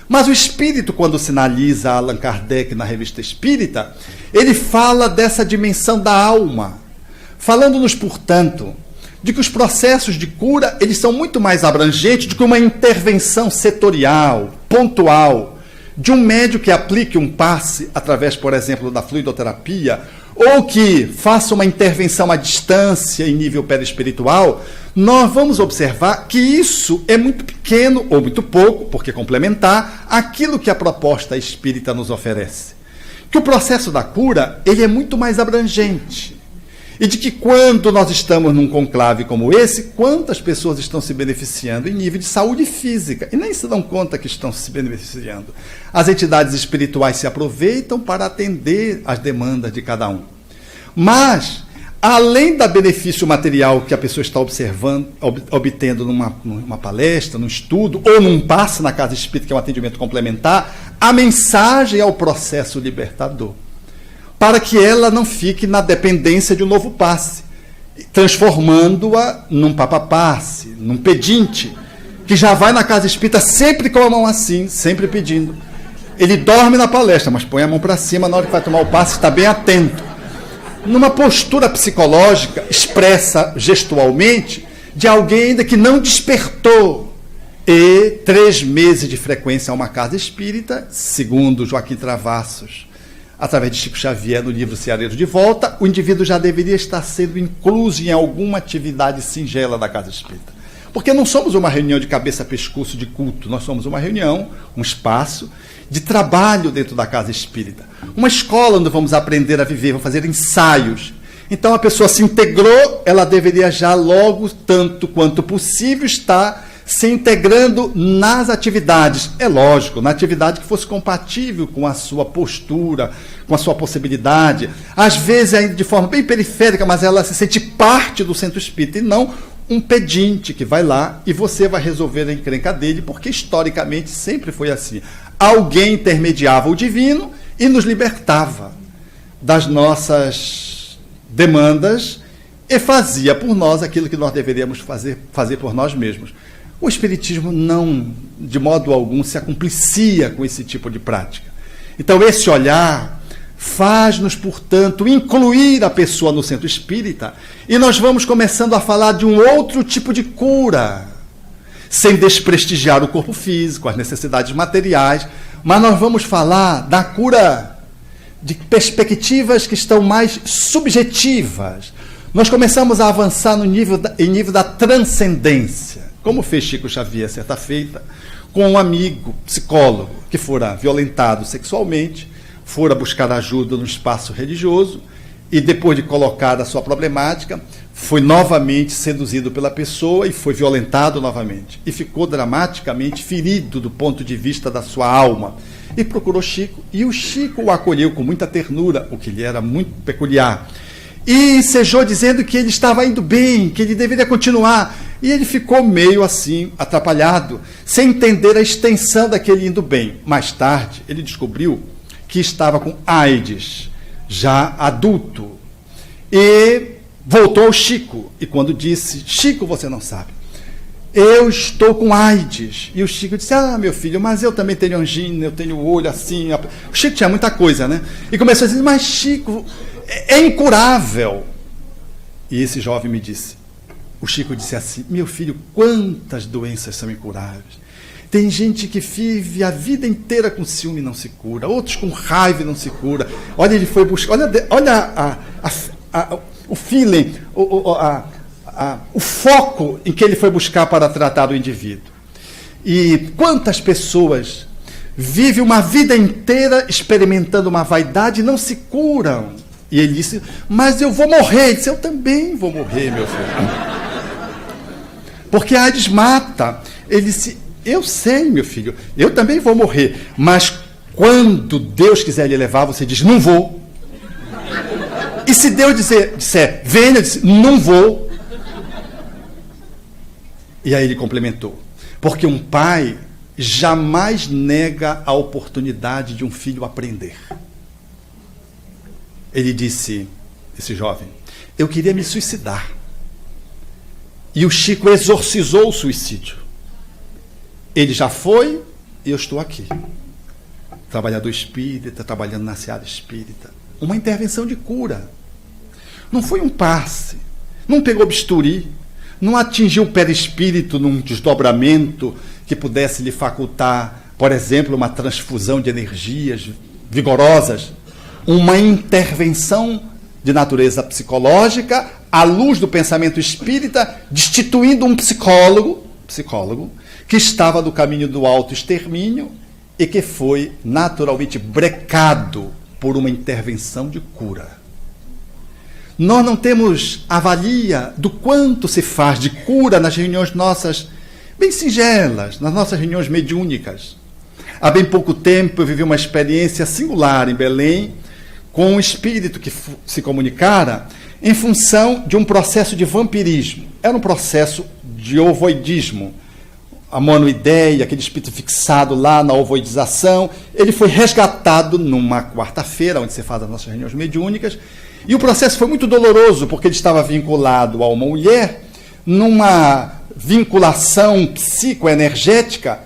Mas o espírito, quando sinaliza Allan Kardec na Revista Espírita, ele fala dessa dimensão da alma, falando-nos, portanto, de que os processos de cura, eles são muito mais abrangentes do que uma intervenção setorial, pontual, de um médium que aplique um passe através, por exemplo, da fluidoterapia, ou que faça uma intervenção à distância em nível perispiritual. Nós vamos observar que isso é muito pequeno ou muito pouco, porque complementar aquilo que a proposta espírita nos oferece. Que o processo da cura, ele é muito mais abrangente. E de que quando nós estamos num conclave como esse, quantas pessoas estão se beneficiando em nível de saúde física, e nem se dão conta que estão se beneficiando. As entidades espirituais se aproveitam para atender às demandas de cada um. Mas, além do benefício material que a pessoa está obtendo numa palestra, num estudo, ou num passe na casa espírita, que é um atendimento complementar, a mensagem é o processo libertador, para que ela não fique na dependência de um novo passe, transformando-a num papapasse, num pedinte, que já vai na casa espírita sempre com a mão assim, sempre pedindo. Ele dorme na palestra, mas põe a mão para cima na hora que vai tomar o passe, está bem atento. Numa postura psicológica, expressa gestualmente, de alguém ainda que não despertou. E 3 meses de frequência a uma casa espírita, segundo Joaquim Travassos, através de Chico Xavier, no livro Ceareiro de Volta, o indivíduo já deveria estar sendo incluso em alguma atividade singela da casa espírita. Porque não somos uma reunião de cabeça-pescoço de culto, nós somos uma reunião, um espaço de trabalho dentro da casa espírita. Uma escola onde vamos aprender a viver, vamos fazer ensaios. Então a pessoa se integrou, ela deveria já logo, tanto quanto possível, estar se integrando nas atividades. É lógico, na atividade que fosse compatível com a sua postura, com a sua possibilidade. Às vezes ainda de forma bem periférica, mas ela se sente parte do centro espírita e não um pedinte que vai lá e você vai resolver a encrenca dele, porque historicamente sempre foi assim. Alguém intermediava o divino e nos libertava das nossas demandas e fazia por nós aquilo que nós deveríamos fazer por nós mesmos. O Espiritismo não, de modo algum, se acumplicia com esse tipo de prática. Então, esse olhar faz-nos, portanto, incluir a pessoa no centro espírita, e nós vamos começando a falar de um outro tipo de cura, sem desprestigiar o corpo físico, as necessidades materiais, mas nós vamos falar da cura de perspectivas que estão mais subjetivas. Nós começamos a avançar em nível da transcendência, como fez Chico Xavier certa feita, com um amigo psicólogo que fora violentado sexualmente, fora buscar ajuda no espaço religioso e depois de colocar a sua problemática, foi novamente seduzido pela pessoa e foi violentado novamente. E ficou dramaticamente ferido do ponto de vista da sua alma. E procurou Chico, e o Chico o acolheu com muita ternura, o que lhe era muito peculiar. E ensejou dizendo que ele estava indo bem, que ele deveria continuar. E ele ficou meio assim, atrapalhado, sem entender a extensão daquele indo bem. Mais tarde, ele descobriu que estava com AIDS, já adulto. E voltou ao Chico. E quando disse, Chico, você não sabe, eu estou com AIDS. E o Chico disse, meu filho, mas eu também tenho angina, eu tenho o olho assim. O Chico tinha muita coisa, né? E começou a dizer, mas Chico, é incurável. E esse jovem me disse, o Chico disse assim, meu filho, quantas doenças são incuráveis. Tem gente que vive a vida inteira com ciúme e não se cura, outros com raiva e não se cura. Olha, ele foi buscar, olha o feeling, o foco em que ele foi buscar para tratar do indivíduo. E quantas pessoas vivem uma vida inteira experimentando uma vaidade e não se curam. E ele disse, mas eu vou morrer. Ele disse, eu também vou morrer, meu filho. Porque a AIDS mata. Ele disse, eu sei, meu filho, eu também vou morrer. Mas quando Deus quiser lhe levar, você diz, não vou. E se Deus disser, venha, eu disse, não vou. E aí ele complementou, porque um pai jamais nega a oportunidade de um filho aprender. Ele disse, esse jovem, eu queria me suicidar. E o Chico exorcizou o suicídio. Ele já foi e eu estou aqui. Trabalhador espírita, trabalhando na seara espírita. Uma intervenção de cura. Não foi um passe, não pegou bisturi, não atingiu o perispírito num desdobramento que pudesse lhe facultar, por exemplo, uma transfusão de energias vigorosas. Uma intervenção de natureza psicológica, à luz do pensamento espírita, destituindo um psicólogo que estava no caminho do autoextermínio e que foi naturalmente brecado por uma intervenção de cura. Nós não temos avalia do quanto se faz de cura nas reuniões nossas, bem singelas, nas nossas reuniões mediúnicas. Há bem pouco tempo eu vivi uma experiência singular em Belém, com um espírito que se comunicara em função de um processo de vampirismo. Era um processo de ovoidismo. A monoideia, aquele espírito fixado lá na ovoidização, ele foi resgatado numa quarta-feira, onde se faz as nossas reuniões mediúnicas, e o processo foi muito doloroso, porque ele estava vinculado a uma mulher, numa vinculação psicoenergética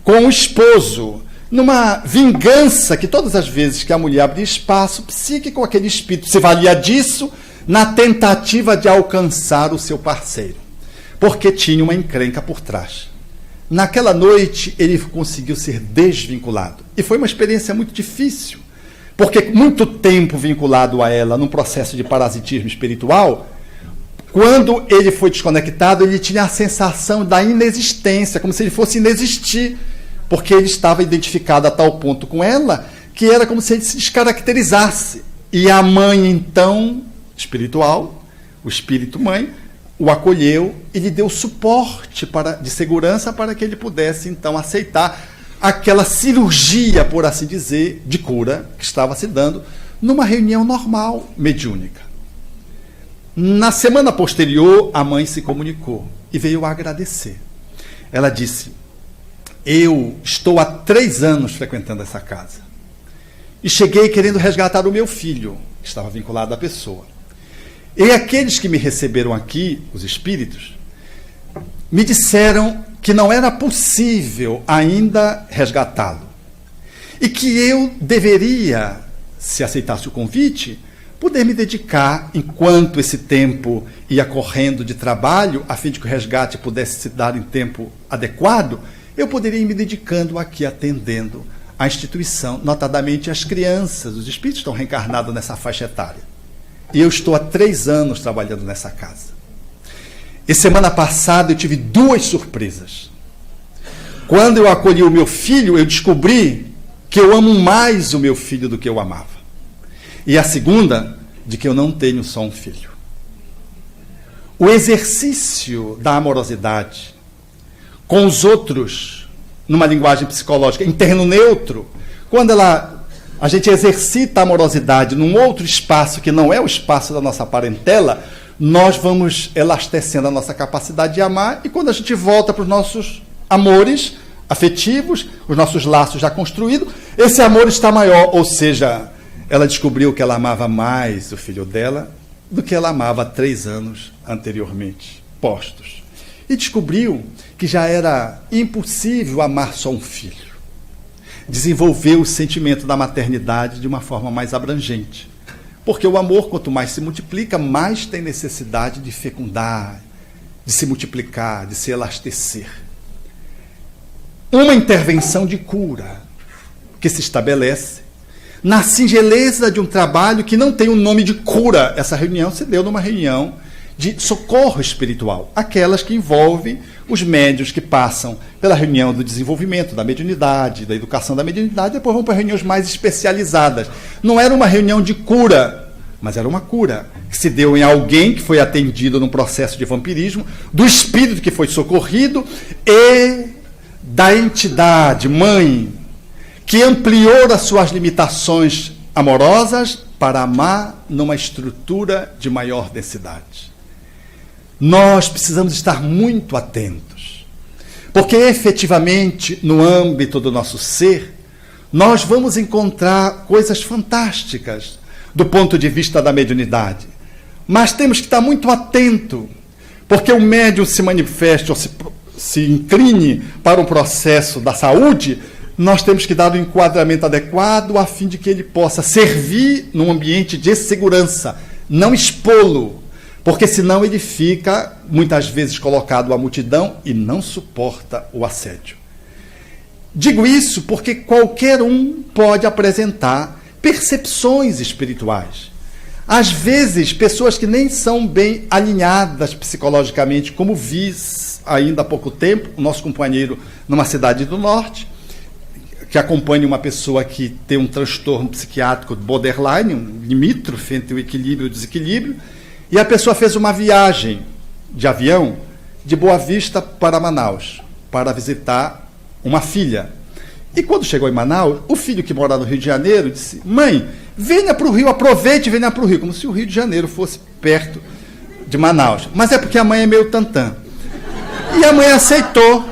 com o esposo, numa vingança que todas as vezes que a mulher abria espaço psíquico, aquele espírito se valia disso na tentativa de alcançar o seu parceiro, porque tinha uma encrenca por trás. Naquela noite ele conseguiu ser desvinculado e foi uma experiência muito difícil, porque muito tempo vinculado a ela num processo de parasitismo espiritual, quando ele foi desconectado, ele tinha a sensação da inexistência, como se ele fosse inexistir, porque ele estava identificado a tal ponto com ela, que era como se ele se descaracterizasse. E a mãe, então, espiritual, o espírito mãe, o acolheu e lhe deu suporte de segurança para que ele pudesse, então, aceitar aquela cirurgia, por assim dizer, de cura que estava se dando numa reunião normal, mediúnica. Na semana posterior, a mãe se comunicou e veio agradecer. Ela disse, eu estou há 3 anos frequentando essa casa e cheguei querendo resgatar o meu filho, que estava vinculado à pessoa. E aqueles que me receberam aqui, os espíritos, me disseram que não era possível ainda resgatá-lo e que eu deveria, se aceitasse o convite, poder me dedicar, enquanto esse tempo ia correndo de trabalho, a fim de que o resgate pudesse se dar em tempo adequado, eu poderia ir me dedicando aqui, atendendo a instituição, notadamente as crianças. Os espíritos estão reencarnados nessa faixa etária. E eu estou há 3 anos trabalhando nessa casa. E semana passada eu tive 2 surpresas. Quando eu acolhi o meu filho, eu descobri que eu amo mais o meu filho do que eu amava. E a segunda de que eu não tenho só um filho. O exercício da amorosidade com os outros, numa linguagem psicológica, em terreno neutro, quando a gente exercita a amorosidade num outro espaço que não é o espaço da nossa parentela, nós vamos elastecendo a nossa capacidade de amar, e quando a gente volta para os nossos amores afetivos, os nossos laços já construídos, esse amor está maior, ou seja, ela descobriu que ela amava mais o filho dela do que ela amava há 3 anos anteriormente, postos. E descobriu que já era impossível amar só um filho. Desenvolveu o sentimento da maternidade de uma forma mais abrangente. Porque o amor, quanto mais se multiplica, mais tem necessidade de fecundar, de se multiplicar, de se elastecer. Uma intervenção de cura que se estabelece na singeleza de um trabalho que não tem o nome de cura. Essa reunião se deu numa reunião de socorro espiritual, aquelas que envolvem os médiuns que passam pela reunião do desenvolvimento da mediunidade, da educação da mediunidade, depois vão para reuniões mais especializadas. Não era uma reunião de cura, mas era uma cura que se deu em alguém que foi atendido num processo de vampirismo, do espírito que foi socorrido e da entidade mãe que ampliou as suas limitações amorosas para amar numa estrutura de maior densidade. Nós precisamos estar muito atentos, porque efetivamente, no âmbito do nosso ser, nós vamos encontrar coisas fantásticas do ponto de vista da mediunidade. Mas temos que estar muito atento, porque o médium se manifeste ou se incline para um processo da saúde, nós temos que dar o enquadramento adequado a fim de que ele possa servir num ambiente de segurança, não expô-lo, porque senão ele fica muitas vezes colocado à multidão e não suporta o assédio. Digo isso porque qualquer um pode apresentar percepções espirituais. Às vezes, pessoas que nem são bem alinhadas psicologicamente, como vi ainda há pouco tempo, o nosso companheiro numa cidade do norte, que acompanha uma pessoa que tem um transtorno psiquiátrico borderline, um limítrofe entre o equilíbrio e o desequilíbrio, e a pessoa fez uma viagem de avião de Boa Vista para Manaus, para visitar uma filha. E quando chegou em Manaus, o filho que mora no Rio de Janeiro disse: mãe, venha para o Rio, aproveite e venha para o Rio, como se o Rio de Janeiro fosse perto de Manaus. Mas é porque a mãe é meio tantã. E a mãe aceitou.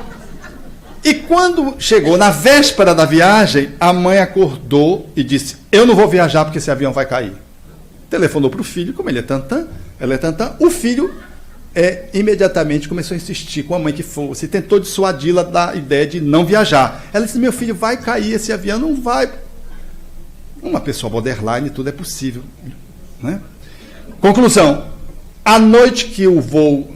E quando chegou na véspera da viagem, a mãe acordou e disse: eu não vou viajar porque esse avião vai cair. Telefonou para o filho, como ele é tantã, ela é tantã, o filho imediatamente começou a insistir com a mãe que fosse, tentou dissuadi-la da ideia de não viajar. Ela disse: meu filho, vai cair esse avião, não vai. Uma pessoa borderline, tudo é possível, né? Conclusão: à noite que o voo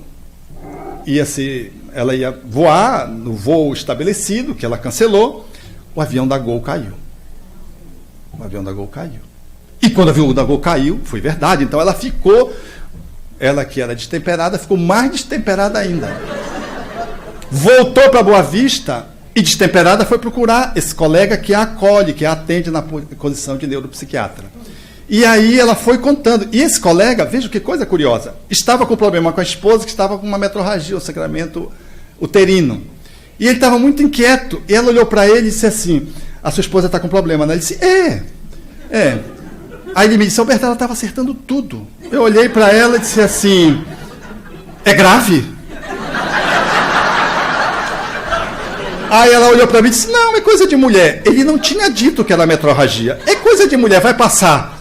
ela ia voar no voo estabelecido, que ela cancelou, o avião da Gol caiu. O avião da Gol caiu. E quando o avião da Gol caiu, foi verdade. Então ela que era destemperada, ficou mais destemperada ainda. Voltou para Boa Vista e, destemperada, foi procurar esse colega que a acolhe, que a atende na condição de neuropsiquiatra. E aí ela foi contando. E esse colega, veja que coisa curiosa, estava com problema com a esposa, que estava com uma metrorragia, um sangramento uterino. E ele estava muito inquieto. E ela olhou para ele e disse assim: a sua esposa está com problema, né? Ele disse: é. Aí ele me disse: Alberto, ela estava acertando tudo. Eu olhei para ela e disse assim: é grave? Aí ela olhou para mim e disse: não, é coisa de mulher. Ele não tinha dito que era metrorragia. É coisa de mulher, vai passar.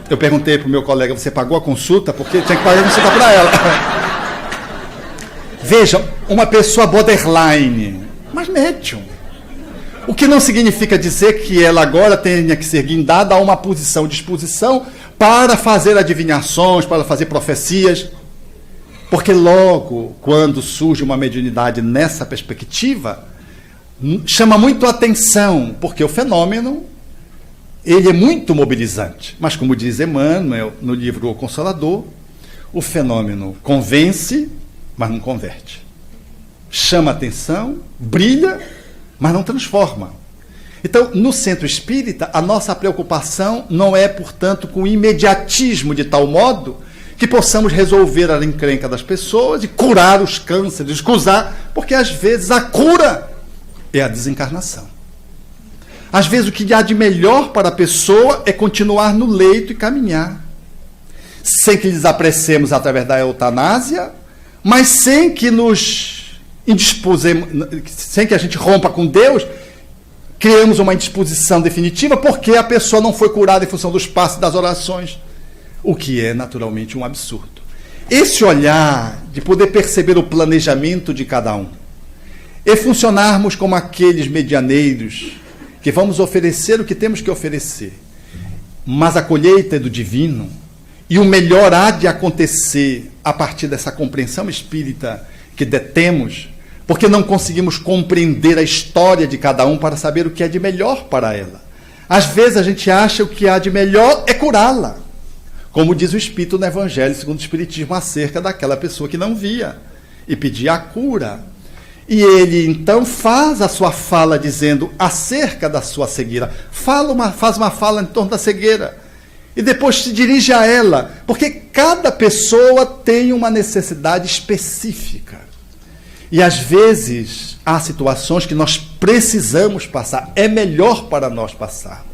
Eu perguntei para o meu colega: você pagou a consulta? Porque tinha que pagar a consulta para ela. Veja, uma pessoa borderline, mas médium. O que não significa dizer que ela agora tenha que ser guindada a uma posição de exposição para fazer adivinhações, para fazer profecias. Porque logo, quando surge uma mediunidade nessa perspectiva, chama muito a atenção, porque o fenômeno, ele é muito mobilizante. Mas, como diz Emmanuel no livro O Consolador, o fenômeno convence, mas não converte. Chama a atenção, brilha, mas não transforma. Então, no centro espírita, a nossa preocupação não é, portanto, com o imediatismo de tal modo que possamos resolver a encrenca das pessoas e curar os cânceres, porque às vezes a cura é a desencarnação. Às vezes o que há de melhor para a pessoa é continuar no leito e caminhar, sem que desapressemos através da eutanásia, mas sem que nos indispusemos, sem que a gente rompa com Deus, criamos uma indisposição definitiva porque a pessoa não foi curada em função dos passos das orações, o que é naturalmente um absurdo. Esse olhar de poder perceber o planejamento de cada um e funcionarmos como aqueles medianeiros que vamos oferecer o que temos que oferecer, mas a colheita é do divino e o melhor há de acontecer a partir dessa compreensão espírita que detemos, porque não conseguimos compreender a história de cada um para saber o que é de melhor para ela. Às vezes a gente acha que o que há de melhor é curá-la, como diz o Espírito no Evangelho segundo o Espiritismo acerca daquela pessoa que não via e pedia a cura. E ele então faz a sua fala dizendo acerca da sua cegueira, faz uma fala em torno da cegueira e depois se dirige a ela, porque cada pessoa tem uma necessidade específica. E às vezes há situações que nós precisamos passar, é melhor para nós passarmos.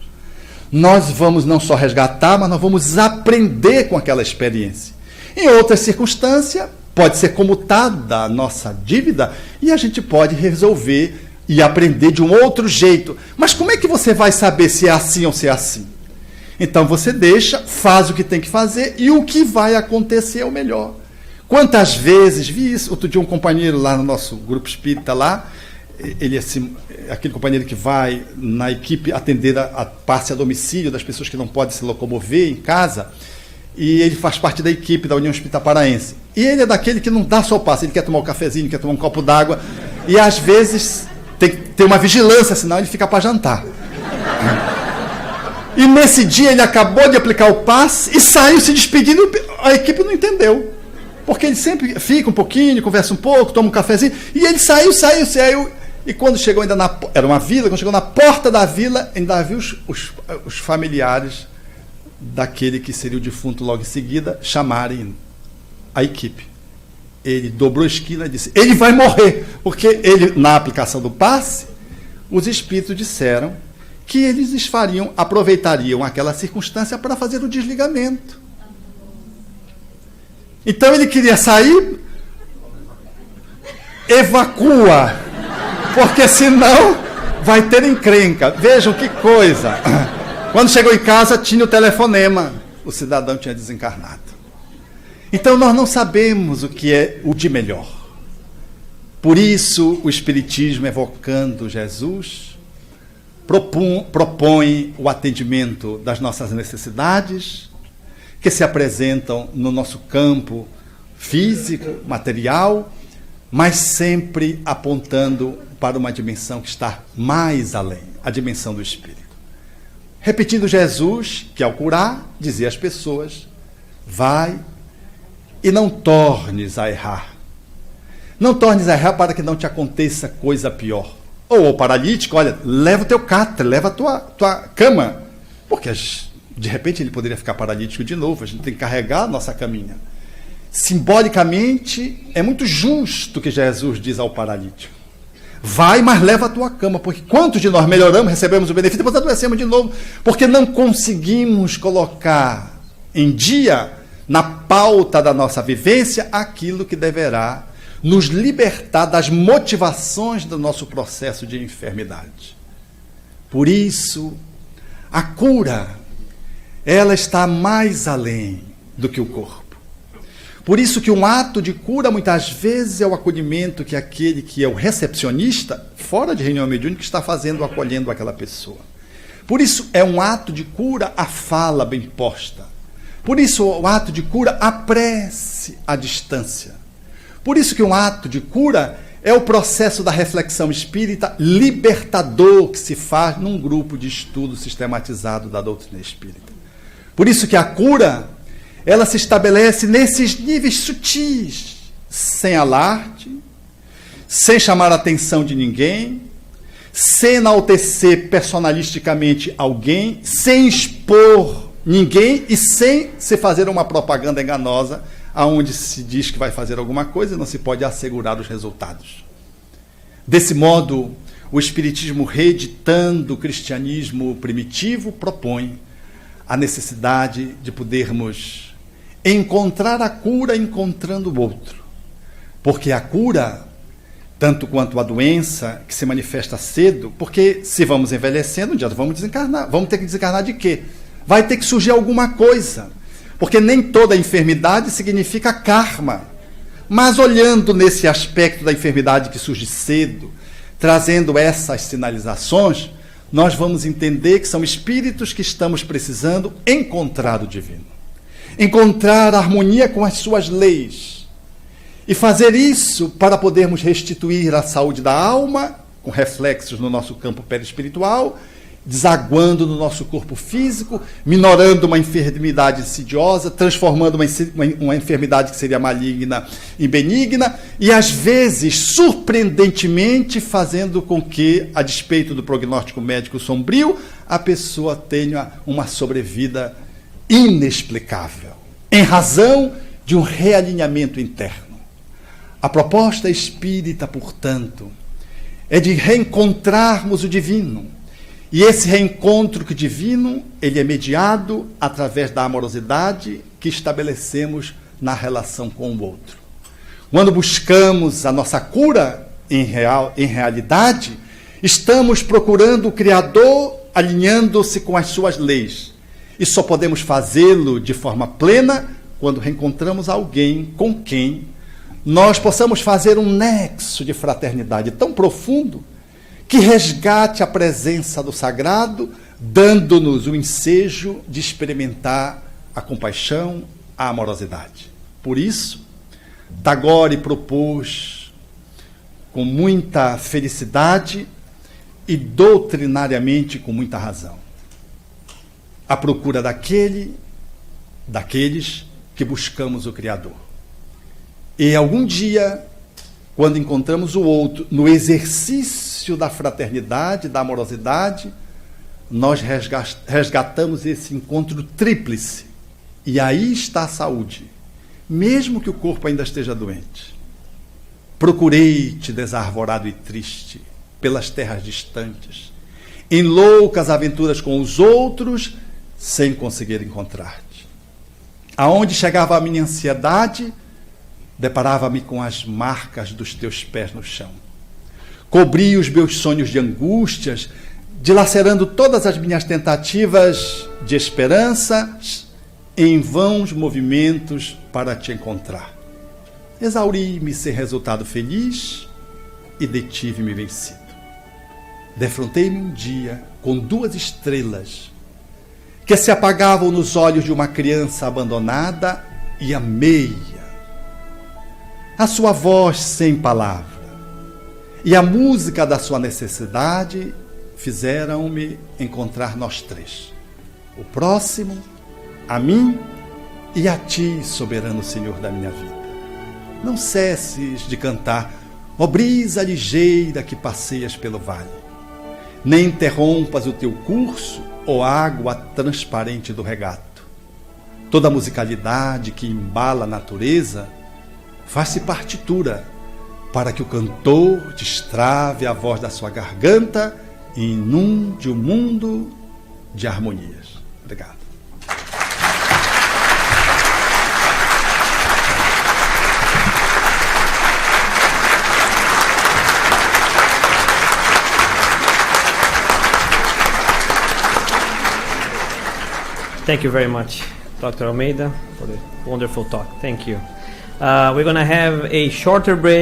Nós vamos não só resgatar, mas nós vamos aprender com aquela experiência. Em outras circunstâncias, pode ser comutada a nossa dívida e a gente pode resolver e aprender de um outro jeito. Mas como é que você vai saber se é assim ou se é assim? Então você deixa, faz o que tem que fazer e o que vai acontecer é o melhor. Quantas vezes vi isso? Outro dia um companheiro lá no nosso grupo espírita lá, ele assim, aquele companheiro que vai na equipe atender a passe a domicílio das pessoas que não podem se locomover em casa, e ele faz parte da equipe da União Espírita Paraense. E ele é daquele que não dá só o passe, ele quer tomar um cafezinho, quer tomar um copo d'água, e às vezes tem que ter uma vigilância, senão ele fica para jantar. E nesse dia ele acabou de aplicar o passe e saiu se despedindo, a equipe não entendeu. Porque ele sempre fica um pouquinho, conversa um pouco, toma um cafezinho, e ele saiu, e quando chegou ainda era uma vila, quando chegou na porta da vila, ainda viu os familiares daquele que seria o defunto logo em seguida, chamarem a equipe. Ele dobrou a esquina e disse, ele vai morrer, porque ele, na aplicação do passe, os espíritos disseram que eles aproveitariam aquela circunstância para fazer o desligamento. Então ele queria sair, evacua, porque senão vai ter encrenca. Vejam que coisa. Quando chegou em casa tinha o telefonema, o cidadão tinha desencarnado. Então nós não sabemos o que é o de melhor. Por isso o Espiritismo, evocando Jesus, propõe o atendimento das nossas necessidades, que se apresentam no nosso campo físico, material, mas sempre apontando para uma dimensão que está mais além, a dimensão do Espírito. Repetindo Jesus, que ao curar, dizia às pessoas, vai e não tornes a errar. Não tornes a errar para que não te aconteça coisa pior. Ou o paralítico, olha, leva o teu catre, leva a tua cama, porque de repente ele poderia ficar paralítico de novo, a gente tem que carregar a nossa caminha. Simbolicamente, é muito justo que Jesus diz ao paralítico, vai, mas leva a tua cama, porque quantos de nós melhoramos, recebemos o benefício, depois adoecemos de novo, porque não conseguimos colocar em dia, na pauta da nossa vivência, aquilo que deverá nos libertar das motivações do nosso processo de enfermidade. Por isso, a cura, ela está mais além do que o corpo. Por isso que um ato de cura, muitas vezes, é o acolhimento que aquele que é o recepcionista, fora de reunião mediúnica, está fazendo, acolhendo aquela pessoa. Por isso é um ato de cura a fala bem posta. Por isso o ato de cura a prece à distância. Por isso que um ato de cura é o processo da reflexão espírita libertador que se faz num grupo de estudo sistematizado da doutrina espírita. Por isso que a cura, ela se estabelece nesses níveis sutis, sem alarde, sem chamar a atenção de ninguém, sem enaltecer personalisticamente alguém, sem expor ninguém e sem se fazer uma propaganda enganosa aonde se diz que vai fazer alguma coisa e não se pode assegurar os resultados. Desse modo, o Espiritismo, reeditando o cristianismo primitivo, propõe a necessidade de podermos encontrar a cura encontrando o outro. Porque a cura, tanto quanto a doença, que se manifesta cedo, porque se vamos envelhecendo, um dia vamos desencarnar. Vamos ter que desencarnar de quê? Vai ter que surgir alguma coisa. Porque nem toda enfermidade significa karma. Mas olhando nesse aspecto da enfermidade que surge cedo, trazendo essas sinalizações, nós vamos entender que são espíritos que estamos precisando encontrar o divino. Encontrar a harmonia com as suas leis. E fazer isso para podermos restituir a saúde da alma, com reflexos no nosso campo perispiritual, desaguando no nosso corpo físico, minorando uma enfermidade insidiosa, transformando uma enfermidade que seria maligna em benigna, e às vezes, surpreendentemente, fazendo com que, a despeito do prognóstico médico sombrio, a pessoa tenha uma sobrevida inexplicável, em razão de um realinhamento interno. A proposta espírita, portanto, é de reencontrarmos o divino. E esse reencontro que divino, ele é mediado através da amorosidade que estabelecemos na relação com o outro. Quando buscamos a nossa cura em realidade, estamos procurando o Criador alinhando-se com as suas leis. E só podemos fazê-lo de forma plena quando reencontramos alguém com quem nós possamos fazer um nexo de fraternidade tão profundo que resgate a presença do sagrado, dando-nos o ensejo de experimentar a compaixão, a amorosidade. Por isso, Tagore propôs, com muita felicidade e doutrinariamente com muita razão, a procura daqueles que buscamos o Criador. E algum dia, quando encontramos o outro no exercício da fraternidade, da amorosidade, nós resgatamos esse encontro tríplice. E aí está a saúde, mesmo que o corpo ainda esteja doente. Procurei-te desarvorado e triste, pelas terras distantes, em loucas aventuras com os outros, sem conseguir encontrar-te. Aonde chegava a minha ansiedade, deparava-me com as marcas dos teus pés no chão. Cobri os meus sonhos de angústias, dilacerando todas as minhas tentativas de esperança em vãos movimentos para te encontrar. Exauri-me sem resultado feliz e detive-me vencido. Defrontei-me um dia com 2 estrelas que se apagavam nos olhos de uma criança abandonada e amei-a. A sua voz sem palavra e a música da sua necessidade fizeram-me encontrar nós 3. O próximo, a mim e a ti, soberano Senhor da minha vida. Não cesses de cantar, ó brisa ligeira que passeias pelo vale. Nem interrompas o teu curso, ó água transparente do regato. Toda a musicalidade que embala a natureza faz-se partitura para que o cantor destrave a voz da sua garganta e inunde o mundo de harmonias. Obrigado. Thank you very much, Dr. Almeida, for the wonderful talk. Thank you. We're going to have a shorter break.